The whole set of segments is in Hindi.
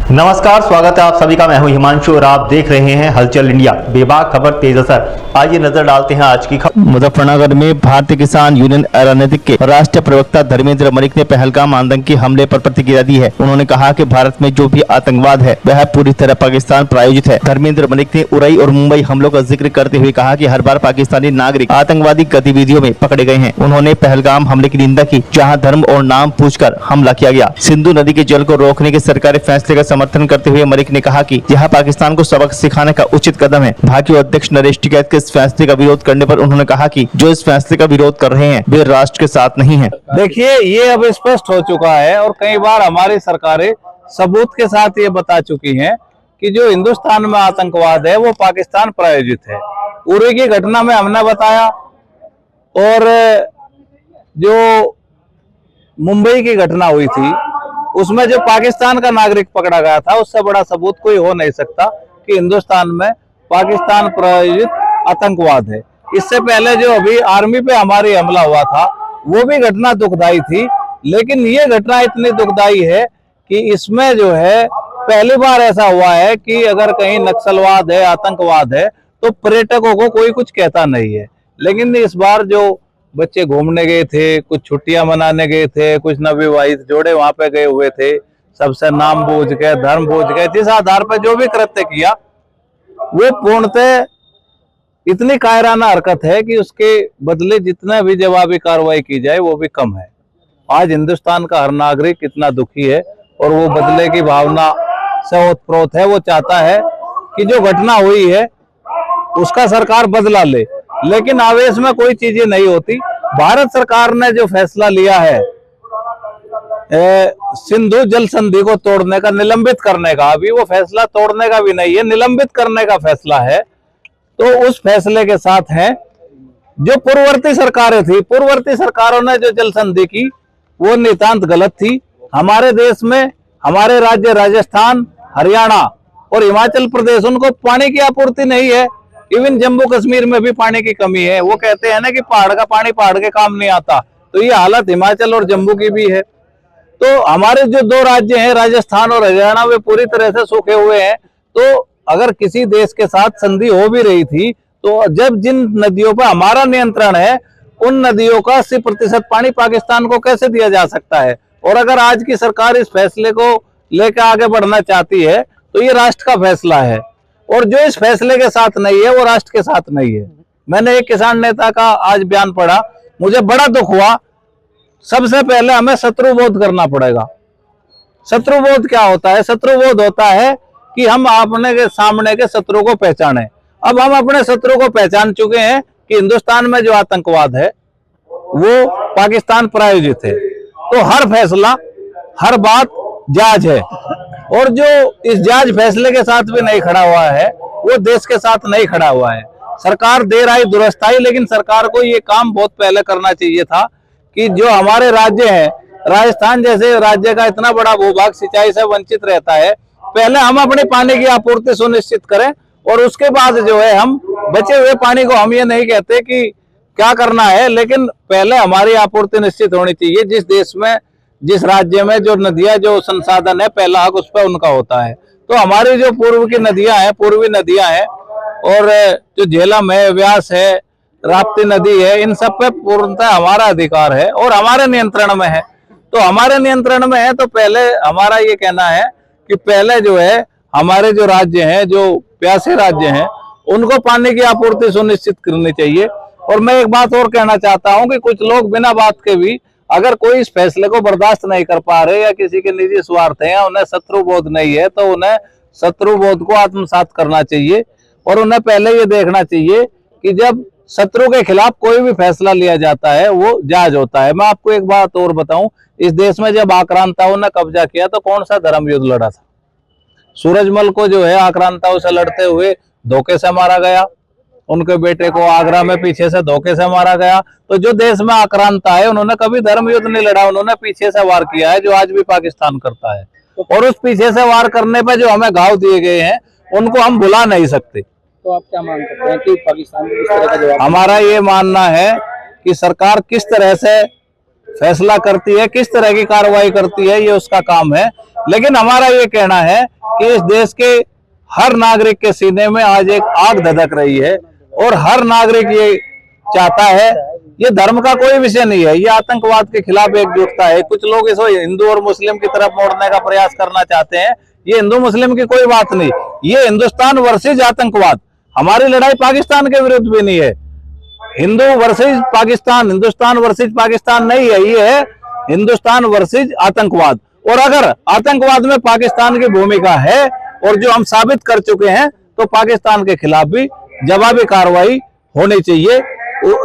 नमस्कार, स्वागत है आप सभी का। मैं हूं हिमांशु और आप देख रहे हैं हलचल इंडिया। बेबाक खबर तेज असर। आइए नजर डालते हैं आज की खबर। मुजफ्फरनगर में भारतीय किसान यूनियन राजनीतिक के राष्ट्रीय प्रवक्ता धर्मेंद्र मलिक ने पहलगाम आतंकी हमले पर प्रतिक्रिया दी है। उन्होंने कहा कि भारत में जो भी आतंकवाद है वह पूरी तरह पाकिस्तान प्रायोजित है। धर्मेंद्र मलिक ने उरई और मुंबई हमलों का जिक्र करते हुए कहा कि हर बार पाकिस्तानी नागरिक आतंकवादी गतिविधियों में पकड़े गए हैं। उन्होंने पहलगाम हमले की निंदा की, जहाँ धर्म और नाम पूछकर हमला किया गया। सिंधु नदी के जल को रोकने के सरकारी फैसले का समर्थन करते हुए मलिक ने कहा कि यह पाकिस्तान को सबक सिखाने का उचित कदम है। भाजपा अध्यक्ष नरेश टिकैत के इस फैसले का विरोध करने पर उन्होंने कहा कि जो इस फैसले का विरोध कर रहे हैं वे राष्ट्र के साथ नहीं हैं। देखिए, ये अब स्पष्ट हो चुका है और कई बार हमारी सरकारें सबूत के साथ ये बता चुकी हैं कि जो हिंदुस्तान में आतंकवाद है वो पाकिस्तान प्रायोजित है। उरी की घटना में हमने बताया और जो मुंबई की घटना हुई थी उसमें जो पाकिस्तान का नागरिक पकड़ा गया था उससे बड़ा सबूत कोई हो नहीं सकता कि हिंदुस्तान में पाकिस्तान प्रायोजित आतंकवाद है। इससे पहले जो अभी आर्मी पे हमारी हमला हुआ था वो भी घटना दुखदाई थी, लेकिन ये घटना इतनी दुखदाई है कि इसमें जो है पहली बार ऐसा हुआ है कि अगर कहीं नक्सलवाद है, आतंकवाद है तो पर्यटकों को कोई कुछ कहता नहीं है। लेकिन इस बार जो बच्चे घूमने गए थे, कुछ छुट्टियां मनाने गए थे, कुछ नवविवाहित जोड़े वहां पे गए हुए थे, सबसे नाम बूझ के, धर्म बूझ के, जिस आधार पर जो भी कृत्य किया वो पूर्णतः इतनी कायराना हरकत है कि उसके बदले जितना भी जवाबी कार्रवाई की जाए वो भी कम है। आज हिंदुस्तान का हर नागरिक इतना दुखी है और वो बदले की भावना से ओतप्रोत है। वो चाहता है कि जो घटना हुई है उसका सरकार बदला ले, लेकिन आवेश में कोई चीजें नहीं होती। भारत सरकार ने जो फैसला लिया है सिंधु जल संधि को तोड़ने का, निलंबित करने का, अभी वो फैसला तोड़ने का भी नहीं है, निलंबित करने का फैसला है, तो उस फैसले के साथ है जो पूर्ववर्ती सरकारें थी, पूर्ववर्ती सरकारों ने जो जल संधि की वो नितांत गलत थी। हमारे देश में हमारे राज्य राजस्थान, हरियाणा और हिमाचल प्रदेश, उनको पानी की आपूर्ति नहीं है। इवन जम्मू कश्मीर में भी पानी की कमी है। वो कहते हैं ना कि पहाड़ का पानी पहाड़ के काम नहीं आता, तो ये हालत हिमाचल और जम्मू की भी है। तो हमारे जो दो राज्य हैं राजस्थान और हरियाणा, वे पूरी तरह से सूखे हुए हैं। तो अगर किसी देश के साथ संधि हो भी रही थी तो जब जिन नदियों पर हमारा नियंत्रण है उन नदियों का 80% पानी पाकिस्तान को कैसे दिया जा सकता है। और अगर आज की सरकार इस फैसले को लेकर आगे बढ़ना चाहती है तो ये राष्ट्र का फैसला है और जो इस फैसले के साथ नहीं है वो राष्ट्र के साथ नहीं है। मैंने एक किसान नेता का आज बयान पढ़ा, मुझे बड़ा दुख हुआ। सबसे पहले हमें शत्रुबोध करना पड़ेगा। शत्रुबोध क्या होता है? शत्रुबोध होता है कि हम अपने के सामने के शत्रु को पहचाने। अब हम अपने शत्रु को पहचान चुके हैं कि हिंदुस्तान में जो आतंकवाद है वो पाकिस्तान प्रायोजित है। तो हर फैसला, हर बात जायज है और जो इस जायज फैसले के साथ भी नहीं खड़ा हुआ है वो देश के साथ नहीं खड़ा हुआ है। सरकार देर आई दुरुस्त आई, लेकिन सरकार को ये काम बहुत पहले करना चाहिए था कि जो हमारे राज्य हैं, राजस्थान जैसे राज्य का इतना बड़ा भूभाग सिंचाई से वंचित रहता है, पहले हम अपने पानी की आपूर्ति सुनिश्चित करें और उसके बाद जो है हम बचे हुए पानी को, हम ये नहीं कहते कि क्या करना है, लेकिन पहले हमारी आपूर्ति निश्चित होनी चाहिए। जिस देश में, जिस राज्य में जो नदियां, जो संसाधन है, पहला हक उस पर उनका होता है। तो हमारी जो पूर्व की नदियां हैं, पूर्वी नदियां हैं और जो झेलम है, व्यास है, राप्ती नदी है, इन सब पे पूर्णतः हमारा अधिकार है और हमारे नियंत्रण में है। तो हमारे नियंत्रण में है तो पहले हमारा ये कहना है कि पहले जो है हमारे जो राज्य हैं, जो प्यासे राज्य हैं, उनको पानी की आपूर्ति सुनिश्चित करनी चाहिए। और मैं एक बात और कहना चाहता हूं कि कुछ लोग बिना बात के भी, अगर कोई इस फैसले को बर्दाश्त नहीं कर पा रहे या किसी के निजी स्वार्थ है या उन्हें शत्रुबोध नहीं है, तो उन्हें शत्रुबोध को आत्मसात करना चाहिए और उन्हें पहले ये देखना चाहिए कि जब शत्रु के खिलाफ कोई भी फैसला लिया जाता है वो जायज होता है। मैं आपको एक बात और बताऊं, इस देश में जब आक्रांताओं ने कब्जा किया तो कौन सा धर्म युद्ध लड़ा था? सूरजमल को जो है आक्रांताओं से लड़ते हुए धोखे से मारा गया, उनके बेटे को आगरा में पीछे से धोखे से मारा गया। तो जो देश में आक्रांता है उन्होंने कभी धर्म युद्ध नहीं लड़ा, उन्होंने पीछे से वार किया है, जो आज भी पाकिस्तान करता है। और उस पीछे से वार करने पे जो हमें घाव दिए गए हैं उनको हम भुला नहीं सकते। तो आप क्या मान सकते हैं कि पाकिस्तान को किस तरह का जवाब? हमारा ये मानना है कि सरकार किस तरह से फैसला करती है, किस तरह की कार्रवाई करती है, ये उसका काम है। लेकिन हमारा ये कहना है कि इस देश के हर नागरिक के सीने में आज एक आग धधक रही है और हर नागरिक ये चाहता है, ये धर्म का कोई विषय नहीं है, ये आतंकवाद के खिलाफ एकजुटता है। कुछ लोग इसको हिंदू और मुस्लिम की तरफ मोड़ने का प्रयास करना चाहते हैं, ये हिंदू मुस्लिम की कोई बात नहीं, ये हिंदुस्तान वर्सेज आतंकवाद, हमारी लड़ाई पाकिस्तान के विरुद्ध भी नहीं है। हिंदू वर्सेज पाकिस्तान, हिंदुस्तान वर्सेज पाकिस्तान नहीं है, ये है हिंदुस्तान वर्सेज आतंकवाद। और अगर आतंकवाद में पाकिस्तान की भूमिका है और जो हम साबित कर चुके हैं, तो पाकिस्तान के खिलाफ भी जवाबी कार्रवाई होनी चाहिए।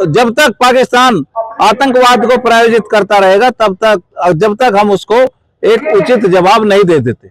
जब तक पाकिस्तान आतंकवाद को प्रायोजित करता रहेगा, तब तक, जब तक हम उसको एक उचित जवाब नहीं दे देते।